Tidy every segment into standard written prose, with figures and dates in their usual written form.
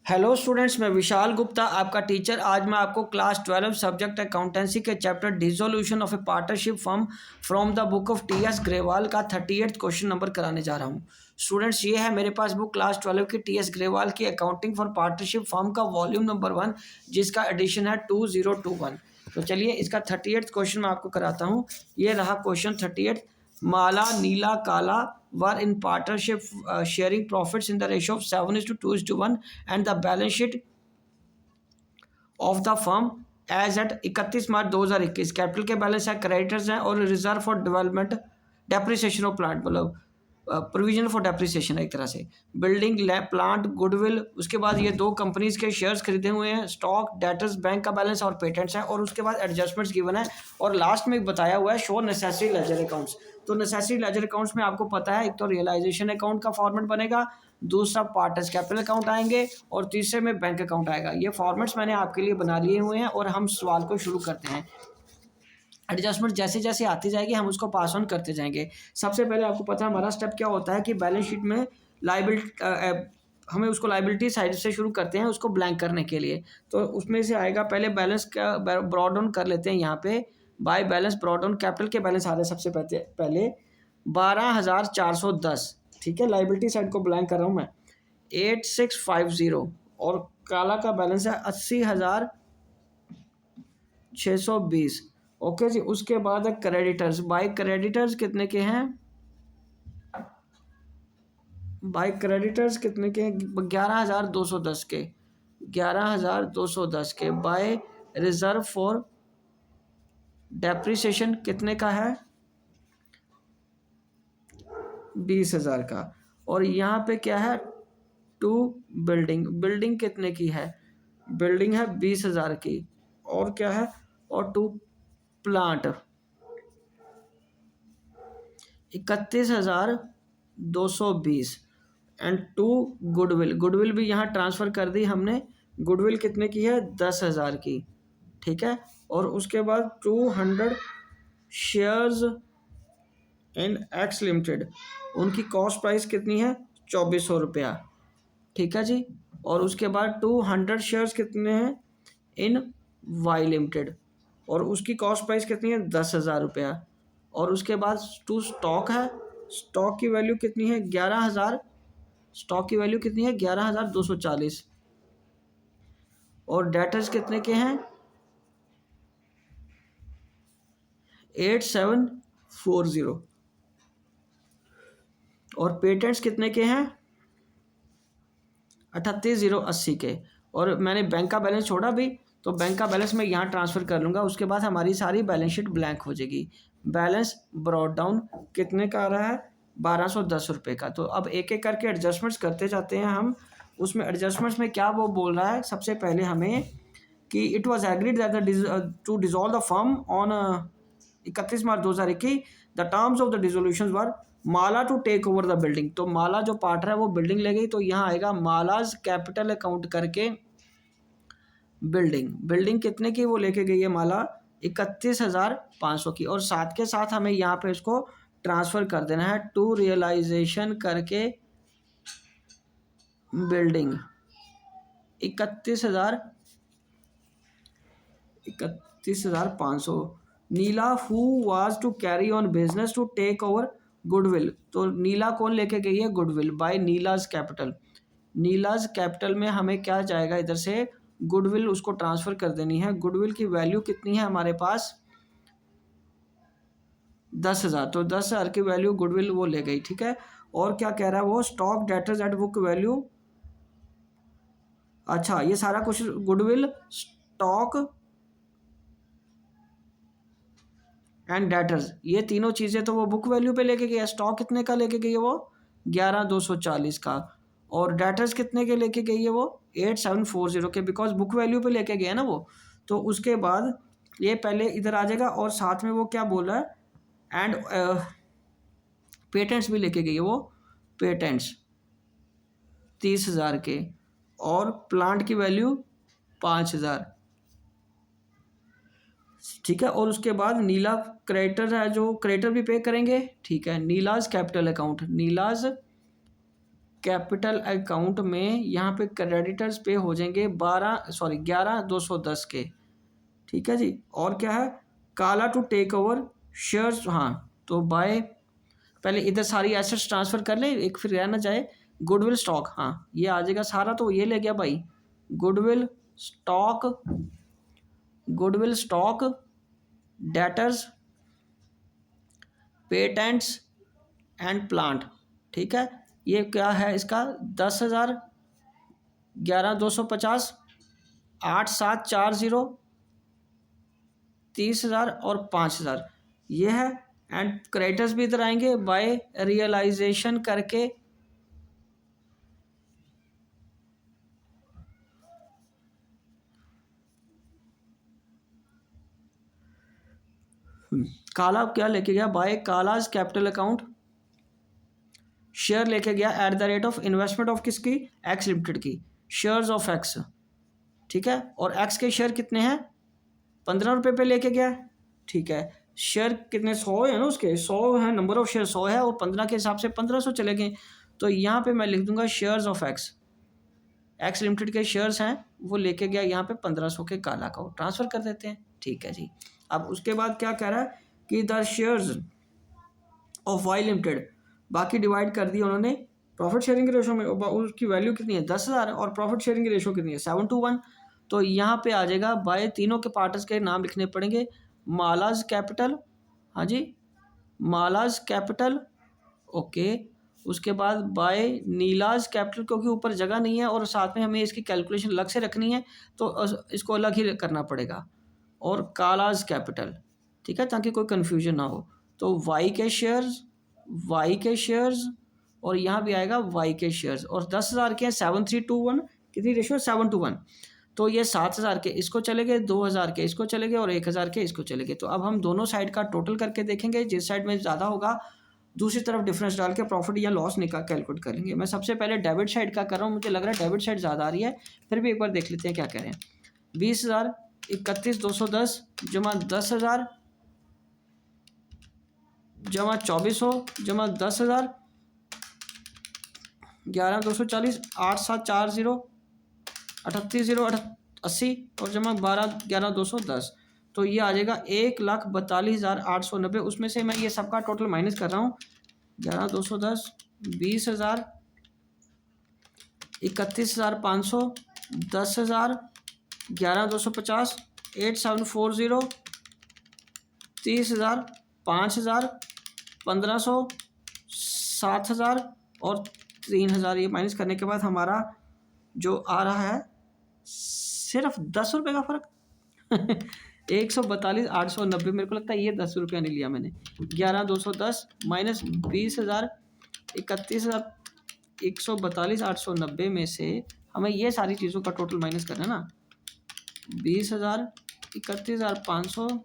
Hello students, मैं विशाल गुप्ता आपका teacher. आज मैं आपको क्लास 12 सब्जेक्ट अकाउंटेंसी के chapter dissolution of A partnership firm from the book of T S Grewal का 38 क्वेश्चन नंबर कराने जा रहा हूँ। स्टूडेंट्स, ये है मेरे पास बुक क्लास 12 की टी एस ग्रेवाल की अकाउंटिंग फॉर पार्टनरशिप फर्म का वॉल्यूम नंबर 1, जिसका एडिशन है 2021। तो चलिए इसका 38 क्वेश्चन मैं आपको कराता हूँ। ये रहा क्वेश्चन 38। माला, नीला, काला were in partnership sharing profits in the ratio of 7:2:1 and the balance sheet of the firm as at 31 March 2021। Capital के बैलेंस है, क्रेडिटर्स हैं और reserve for development depreciation of plant, मतलब प्रोविजन फॉर डेप्रिसिएशन है एक तरह से। Building, plant, goodwill. उसके बाद ये दो कंपनीज के शेयर्स खरीदे हुए हैं, स्टॉक, डेटर्स, बैंक का बैलेंस और पेटेंट्स हैं। और उसके बाद एडजस्टमेंट्स गिवन है और लास्ट में बताया हुआ है शो नेसेसरी लेजर अकाउंट्स। तो नेसेसरी लेजर अकाउंट्स में आपको पता है, एक तो रियलाइजेशन अकाउंट का फॉर्मेट बनेगा, दूसरा पार्टनर्स कैपिटल अकाउंट आएंगे और तीसरे में बैंक अकाउंट आएगा। ये फॉर्मेट्स मैंने आपके लिए बना लिए हुए हैं और हम सवाल को शुरू करते हैं। एडजस्टमेंट जैसे जैसे आती जाएगी हम उसको पास ऑन करते जाएंगे। सबसे पहले आपको पता है हमारा स्टेप क्या होता है कि बैलेंस शीट में लाइबिलिटी, हमें उसको लाइबिलिटी साइड से शुरू करते हैं उसको ब्लैंक करने के लिए। तो उसमें से आएगा, पहले बैलेंस का ब्रॉड डाउन कर लेते हैं। यहाँ पे by balance brought down capital के बैलेंस आ रहे हैं सबसे पहले 12,410। ठीक है, लाइबिलिटी साइड को ब्लैंक कर रहा हूँ मैं 8650। और काला का बैलेंस है 80,620। ओके जी। उसके बाद है क्रेडिटर्स। बाय क्रेडिटर्स कितने के हैं? बाय क्रेडिटर्स कितने के हैं? 11,210 के। 11,210 के। बाय रिजर्व फॉर डेप्रिसिएशन कितने का है? 20,000 का। और यहाँ पे क्या है? To building. बिल्डिंग कितने की है? बिल्डिंग है 20,000 की। और क्या है? और to plant 31,220 and to goodwill. Goodwill भी यहाँ ट्रांसफ़र कर दी हमने। गुडविल कितने की है? 10,000 की। ठीक है। और उसके बाद 200 शेयर्स इन एक्स लिमिटेड। उनकी कॉस्ट प्राइस कितनी है? 2,400 रुपया। ठीक है जी। और उसके बाद 200 शेयर्स कितने हैं? इन वाई लिमिटेड और उसकी कॉस्ट प्राइस कितनी है? 10,000 रुपया। और उसके बाद टू स्टॉक है। स्टॉक की वैल्यू कितनी है? 11,000। स्टॉक की वैल्यू कितनी है? 11,240। और डेटर्स कितने के हैं? 8,740। और पेटेंट्स कितने के हैं? 38,080 के। और मैंने बैंक का बैलेंस छोड़ा भी, तो बैंक का बैलेंस मैं यहाँ ट्रांसफ़र कर लूँगा। उसके बाद हमारी सारी बैलेंस शीट ब्लैंक हो जाएगी। बैलेंस ब्रॉड डाउन कितने का आ रहा है? 1,210 रुपये का। तो अब एक एक करके एडजस्टमेंट्स करते जाते हैं हम। उसमें एडजस्टमेंट्स में क्या वो बोल रहा है? सबसे पहले हमें कि it was agreed that to dissolve the firm on 31 March 2021। The terms of the dissolution were Mala to take over the building. तो माला जो पार्टनर है वो बिल्डिंग ले गई, तो यहाँ आएगा मालाज कैपिटल अकाउंट करके बिल्डिंग। बिल्डिंग कितने की वो लेके गई है माला? 31,500 की। और साथ के साथ हमें यहाँ पे इसको ट्रांसफ़र कर देना है टू रियलाइजेशन करके building 31,500। Neela who was to carry on business to take over goodwill. तो नीला कौन लेके गई है? Goodwill by Neela's capital. Neela's capital में हमें क्या जाएगा? इधर से गुडविल उसको ट्रांसफ़र कर देनी है। गुडविल की वैल्यू कितनी है हमारे पास? 10,000। तो 10,000 की वैल्यू गुडविल वो ले गई। ठीक है। और क्या कह रहा है वो? Stock, debtors at book value. अच्छा, ये सारा कुछ गुडविल, स्टॉक एंड डेटर्स, ये तीनों चीज़ें तो वो बुक वैल्यू पे लेके गया। स्टॉक कितने का लेके गई है वो? 11,240 का। और डेटर्स कितने के लेके गई है वो? 8,740 के, बिकॉज बुक वैल्यू पे लेके गया ना वो। तो उसके बाद ये पहले इधर आ जाएगा। और साथ में वो क्या बोल रहा है? एंड पेटेंट्स भी लेके गई है वो। पेटेंट्स 30,000 के। और प्लांट की वैल्यू 5,000। ठीक है। और उसके बाद नीला क्रेडिटर है, जो क्रेडिटर भी पे करेंगे। ठीक है। नीलाज कैपिटल अकाउंट, नीलाज कैपिटल अकाउंट में यहाँ पे क्रेडिटर्स पे हो जाएंगे 11,210 के, ठीक है जी। और क्या है, काला टू टेक ओवर शेयर्स, हाँ तो बाय, पहले इधर सारी एसेट्स ट्रांसफ़र कर ले, एक फिर रह ना जाए। गुडविल स्टॉक, हाँ ये आ जाएगा सारा, तो ये ले गया भाई goodwill stock, goodwill stock, debtors, patents and plant, ठीक है। ये क्या है इसका 10,000, 11,250, 8,740, 30,000 और 5,000 ये है। एंड क्रेडिटर्स भी इधर आएंगे बाय रियलाइजेशन करके, काला क्या लेके गया, बाय कालाज कैपिटल अकाउंट, शेयर लेके गया at the rate of investment of किसकी, एक्स लिमिटेड की, शेयर्स ऑफ एक्स, ठीक है। और एक्स के शेयर कितने हैं, 15 रुपये पे लेके गया, ठीक है। शेयर कितने, 100 है ना उसके, 100 है, नंबर ऑफ शेयर 100 है, और 15 के हिसाब से 1500 चले गए। तो यहाँ पे मैं लिख दूंगा shares of x, x limited के शेयर्स हैं वो लेके गया यहाँ पे 1500 के, काला को ट्रांसफ़र कर देते हैं, ठीक है जी। अब उसके बाद क्या कह रहा है कि the shares of Y limited, बाकी डिवाइड कर दिया उन्होंने प्रॉफिट शेयरिंग के रेशो में, उसकी वैल्यू कितनी है 10,000 और प्रॉफिट शेयरिंग की रेशो कितनी है 7:1। तो यहाँ पे आ जाएगा बाय, तीनों के पार्टनर्स के नाम लिखने पड़ेंगे, मालाज कैपिटल, हाँ जी मालाज कैपिटल, ओके। उसके बाद बाय नीलाज कैपिटल, क्योंकि ऊपर जगह नहीं है और साथ में हमें इसकी कैलकुलेशन अलग से रखनी है तो इसको अलग ही करना पड़ेगा, और कालाज कैपिटल, ठीक है, ताकि कोई कन्फ्यूजन ना हो। तो वाई के शेयर्स, वाई के शेयर्स, और यहाँ भी आएगा वाई के शेयर्स, और 10,000 के हैं 7,321, कितनी रेशियो 7:1। तो ये 7,000 के इसको चले गए, 2,000 के इसको चले गए, और 1,000 के इसको चले गए। तो अब हम दोनों साइड का टोटल करके देखेंगे, जिस साइड में ज़्यादा होगा दूसरी तरफ डिफरेंस डाल के प्रॉफिट या लॉस निकाल कैलकुलेट करेंगे। मैं सबसे पहले डेबिट साइड का कर रहा हूँ, मुझे लग रहा है डेबिट साइड ज़्यादा आ रही है, फिर भी एक बार देख लेते हैं क्या कह रहे हैं। 20,000 31,210 जमा 10,000 जमा 2,400 जमा 10,000 11,240 8,740 38,080 80 और जमा 11,210। तो ये आ जाएगा 1,42,890। उसमें से मैं ये सबका टोटल माइनस कर रहा हूँ, 11,210, 20,000, 31,500, 10,000, 11,250, 8,740, 30,000, 5,000, 1,500, 7,000 और 3,000। ये माइनस करने के बाद हमारा जो आ रहा है सिर्फ 10 रुपये का फ़र्क 142,890। मेरे को लगता है ये 10 रुपया नहीं लिया मैंने। 11,210 माइनस 20,000, 31,000, 142,890 में से हमें ये सारी चीज़ों का टोटल माइनस करना है ना। 20,000, 31,500,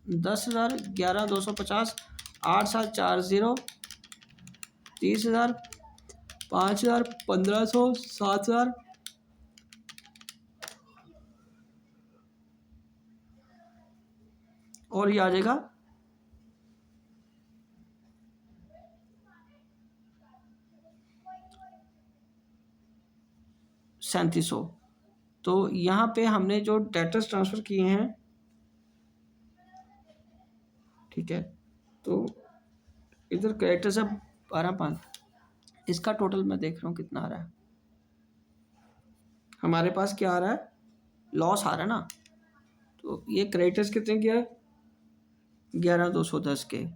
10,000, 11,250, 8,740, 30,000, 5,000, 1,500, 7,000 और ये आ जाएगा 3,700। तो यहाँ पे हमने जो डेटर्स ट्रांसफ़र किए हैं, ठीक है, तो इधर क्रेडिटर्स अब 12,500, इसका टोटल मैं देख रहा हूँ कितना आ रहा है। हमारे पास क्या आ रहा है, लॉस आ रहा है ना। तो ये क्रेडिटर्स कितने किया है 11,210 के,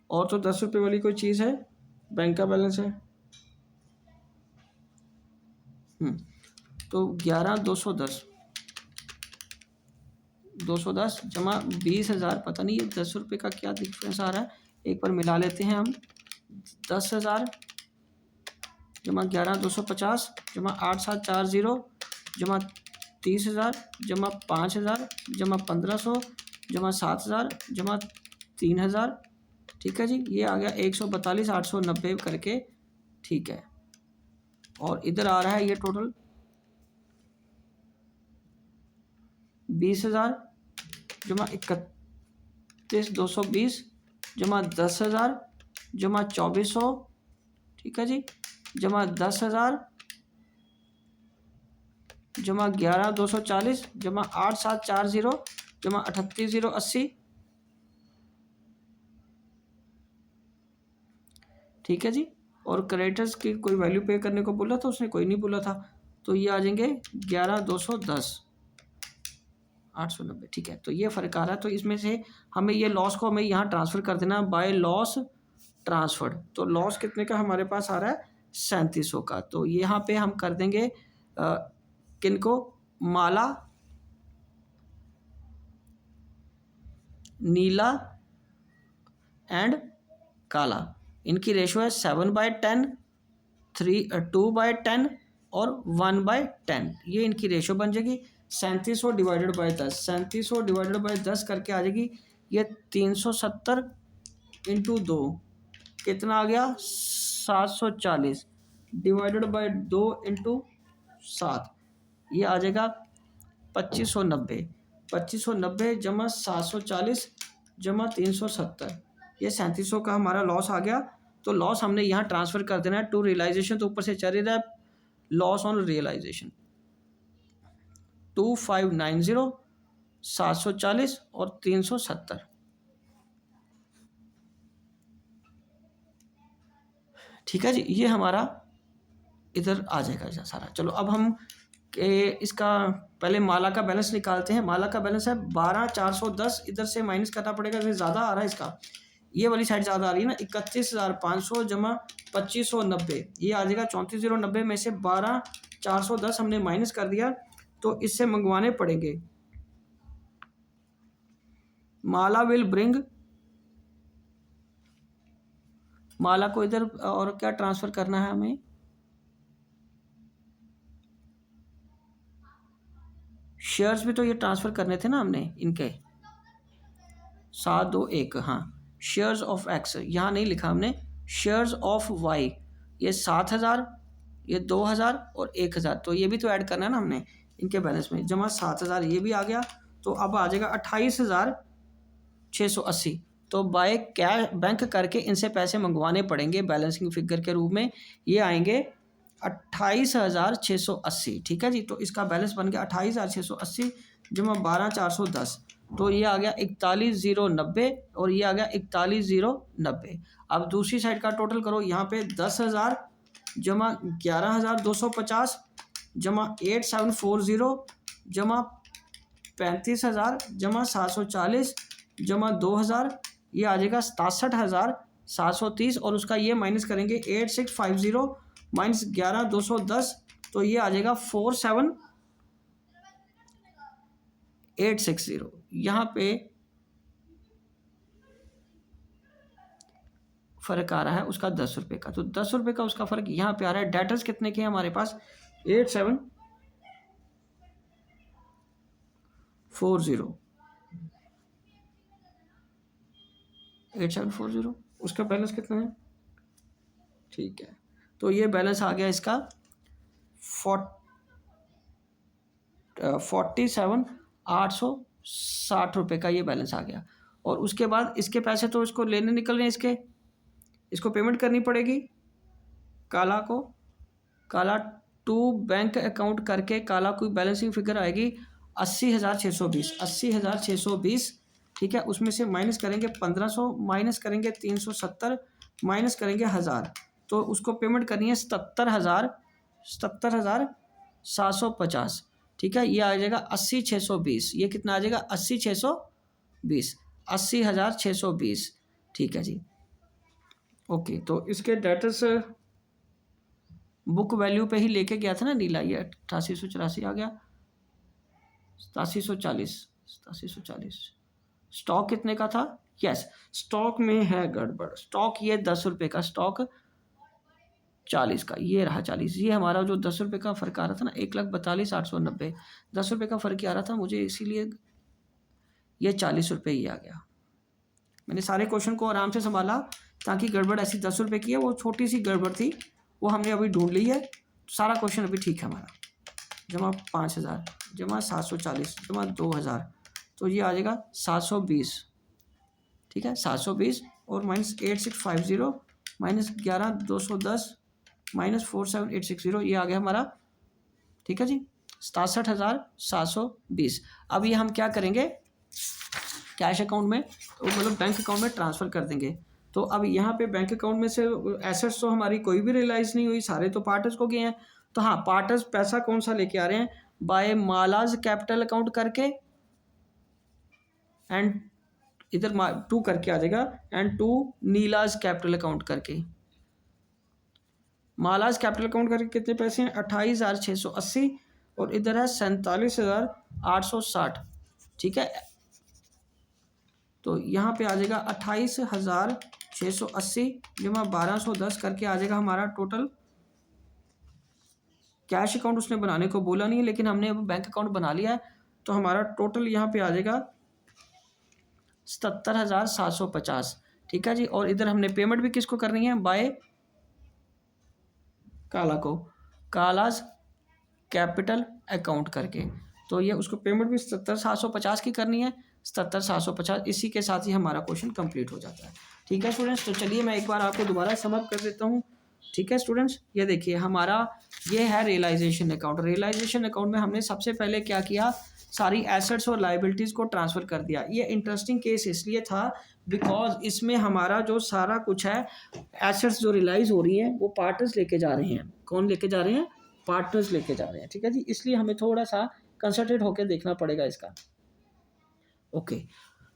और तो 10 रुपये वाली कोई चीज़ है, बैंक का बैलेंस है। तो 11,210 210 जमा 20,000, पता नहीं ये 10 रुपये का क्या डिफरेंस आ रहा है, एक बार मिला लेते हैं हम। 10,000 जमा 11,250 जमा 8,740 जमा 30,000 जमा 5,000 जमा 1,500 जमा 7,000 जमा 3,000, ठीक है जी। ये आ गया 142,890 करके, ठीक है। और इधर आ रहा है ये टोटल 20,000 जमा 31,220 जमा 10,000 जमा 2,400, ठीक है जी। जमा 10,000 जमा 11,240 जमा 8,740 जमा 38,080। ठीक है जी। और क्रेडिटर्स की कोई वैल्यू पे करने को बोला था उसने, कोई नहीं बोला था, तो ये आ जाएंगे 11,210 890। ठीक है, तो ये फ़र्क आ रहा है। तो इसमें से हमें ये लॉस को हमें यहाँ ट्रांसफ़र कर देना बाय लॉस ट्रांसफर्ड। तो लॉस कितने का हमारे पास आ रहा है? 3700 का। तो यहाँ पे हम कर देंगे किनको? माला, नीला एंड काला। इनकी रेशो है 7/10, 2/10 और 1/10। ये इनकी रेशो बन जाएगी। 3700 डिवाइडेड बाई 10, 3700 डिवाइडेड बाई 10 करके आ जाएगी ये 370 इंटू 2 कितना आ गया? 740 डिवाइडेड बाई 2 इंटू 7, ये आ जाएगा 2590। 2590 जमा 740 जमा 370, ये 3700 का हमारा लॉस आ गया। तो लॉस हमने यहाँ ट्रांसफ़र कर देना है टू रियलाइजेशन। तो ऊपर से चल ही रहा है लॉस ऑन रियलाइजेशन 2590 740 और 370। ठीक है जी, ये हमारा इधर आ जाएगा सारा। चलो अब हम इसका पहले माला का बैलेंस निकालते हैं। माला का बैलेंस है 12,410, इधर से माइनस करना पड़ेगा, इधर ज़्यादा आ रहा है इसका, ये वाली साइड ज़्यादा आ रही है ना। 31,500 जमा 2590, ये आ जाएगा 34,090 में से 12,410 हमने माइनस कर दिया, तो इससे मंगवाने पड़ेंगे। माला विल ब्रिंग, माला को इधर और क्या ट्रांसफ़र करना है हमें? शेयर्स भी तो ये ट्रांसफ़र करने थे ना हमने इनके, 721। हाँ, शेयर्स ऑफ एक्स यहाँ नहीं लिखा हमने, शेयर्स ऑफ वाई, ये 7,000, ये 2,000 और 1,000, तो ये भी तो ऐड करना है ना हमने इनके बैलेंस में। जमा 7,000 ये भी आ गया, तो अब आ जाएगा 28,680। तो बाय कैश बैंक करके इनसे पैसे मंगवाने पड़ेंगे बैलेंसिंग फिगर के रूप में, ये आएंगे 28,680। ठीक है जी, तो इसका बैलेंस बन गया 28,680 जमा 12,410, तो ये आ गया 41,090 और ये आ गया 41,090। अब दूसरी साइड का टोटल करो, यहाँ पे 10,000 जमा 11,250 जमा 8,740 जमा 35,000 जमा 740 जमा 2,000, ये आ जाएगा 67,730 और उसका ये माइनस करेंगे 8650 माइनस 11,210, तो ये आ जाएगा 47,860। यहाँ पे फ़र्क आ रहा है उसका 10 रुपये का, तो 10 रुपये का उसका फ़र्क यहाँ पे आ रहा है। डेटर्स कितने के हैं हमारे पास? 8740, उसका बैलेंस कितना है? ठीक है, तो ये बैलेंस आ गया इसका 47,860 रुपये का ये बैलेंस आ गया। और उसके बाद इसके पैसे तो इसको लेने निकल रहे हैं, इसको पेमेंट करनी पड़ेगी काला को। काला टू बैंक अकाउंट करके काला कोई बैलेंसिंग फिगर आएगी 80,620, 80,620। ठीक है, उसमें से माइनस करेंगे 1,500, माइनस करेंगे 370, माइनस करेंगे 1,000, तो उसको पेमेंट करनी है 77,750। ठीक है, ये आ जाएगा 80,620, ये कितना आ जाएगा? 80,620, 80,620। ठीक है जी, ओके। तो इसके डेटर्स बुक वैल्यू पे ही लेके गया था ना नीला, ये 8884 आ गया, 8740। स्टॉक कितने का था? यस, स्टॉक में है गड़बड़। स्टॉक ये 10 रुपये का स्टॉक 40 का, ये रहा 40। ये हमारा जो 10 रुपये का फ़र्क आ रहा था ना, 1,42,890, 10 रुपये का फ़र्क ही आ रहा था मुझे, इसीलिए ये 40 रुपये ही आ गया। मैंने सारे क्वेश्चन को आराम से संभाला ताकि गड़बड़ ऐसी 10 रुपये की है, वो छोटी सी गड़बड़ थी, वो हमने अभी ढूंढ ली है। सारा क्वेश्चन अभी ठीक है हमारा। जमा 5,000 जमा 740 जमा 2,000, तो ये आ जाएगा 720। ठीक है, 720 और माइनस 8650 माइनस 11,210 -47,860 ये आ गया हमारा, ठीक है जी, 67,720। अब ये हम क्या करेंगे कैश अकाउंट में, तो मतलब बैंक अकाउंट में ट्रांसफ़र कर देंगे। तो अब यहाँ पे बैंक अकाउंट में से एसेट्स तो हमारी कोई भी रियलाइज़ नहीं हुई, सारे तो पार्टर्स को गए हैं। तो हाँ, पार्टर्स पैसा कौन सा लेके आ रहे हैं, बाय मालाज कैपिटल अकाउंट करके, एंड इधर 2 करके आ जाएगा, एंड 2 नीलाज कैपिटल अकाउंट करके। मालाज कैपिटल अकाउंट करके कितने पैसे हैं, 28,680, और इधर है 47,860, ठीक है। तो यहाँ पे आ जाएगा 28,680 जमा 1,210 करके आ जाएगा हमारा टोटल। कैश अकाउंट उसने बनाने को बोला नहीं है, लेकिन हमने अब बैंक अकाउंट बना लिया है, तो हमारा टोटल यहाँ पे आ जाएगा 77,750, ठीक है जी। और इधर हमने पेमेंट भी किसको करनी है, बाय काला को, कालाज कैपिटल अकाउंट करके। तो ये उसको पेमेंट भी 77,750 की करनी है, 77,750। इसी के साथ ही हमारा क्वेश्चन कंप्लीट हो जाता है, ठीक है स्टूडेंट्स। तो चलिए मैं एक बार आपको दोबारा समअप कर देता हूँ, ठीक है स्टूडेंट्स। ये देखिए हमारा ये है रियलाइजेशन अकाउंट। रियलाइजेशन अकाउंट में हमने सबसे पहले क्या किया, सारी एसेट्स और लाइबिलिटीज़ को ट्रांसफ़र कर दिया। ये इंटरेस्टिंग केस इसलिए था बिकॉज इसमें हमारा जो सारा कुछ है, एसेट्स जो रियलाइज़ हो रही हैं वो पार्टनर्स लेके जा रहे हैं। कौन लेके जा रहे हैं, पार्टनर्स लेके जा रहे हैं, ठीक है जी। इसलिए हमें थोड़ा सा कंसंट्रेट होकर देखना पड़ेगा इसका, ओके।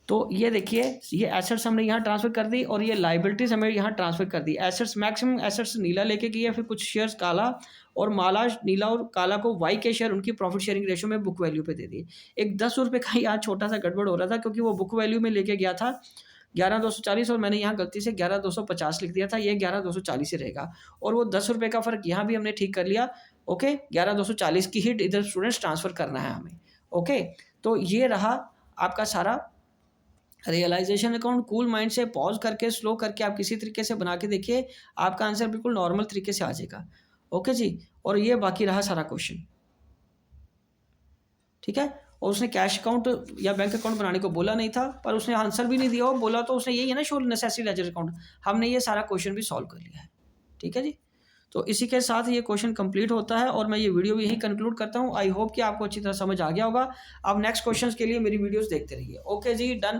तो ये देखिए, ये एसेट्स हमने यहाँ ट्रांसफ़र कर दी और ये लाइबिलिटीज़ हमें यहाँ ट्रांसफ़र कर दी। एसेट्स मैक्सिमम एसेट्स नीला लेके गया, फिर कुछ शेयर्स काला, और माला नीला और काला को वाई के शेयर उनकी प्रॉफिट शेयरिंग रेशो में बुक वैल्यू पे दे दिए। एक 10 रुपये का यहाँ छोटा सा गड़बड़ हो रहा था, क्योंकि वो बुक वैल्यू में लेके गया था 11,240 और मैंने यहाँ गलती से 11,250 लिख दिया था, ये 11,240 ही रहेगा। और वो 10 रुपये का फ़र्क यहाँ भी हमने ठीक कर लिया, ओके। 11,240 की हिट इधर स्टूडेंट्स ट्रांसफ़र करना है हमें, ओके। तो ये रहा आपका सारा रियलाइजेशन अकाउंट। कूल माइंड से पॉज करके स्लो करके आप किसी तरीके से बना के देखिए, आपका आंसर बिल्कुल नॉर्मल तरीके से आ जाएगा, ओके जी। और ये बाकी रहा सारा क्वेश्चन, ठीक है। और उसने कैश अकाउंट या बैंक अकाउंट बनाने को बोला नहीं था, पर उसने आंसर भी नहीं दिया, और बोला तो उसने यही है ना, शो नेसेसरी लेजर अकाउंट। हमने ये सारा क्वेश्चन भी सॉल्व कर लिया है, ठीक है जी। तो इसी के साथ ये क्वेश्चन कंप्लीट होता है और मैं ये वीडियो भी यही कंक्लूड करता हूँ। आई होप कि आपको अच्छी तरह समझ आ गया होगा। अब नेक्स्ट क्वेश्चन के लिए मेरी वीडियोस देखते रहिए, ओके जी, डन।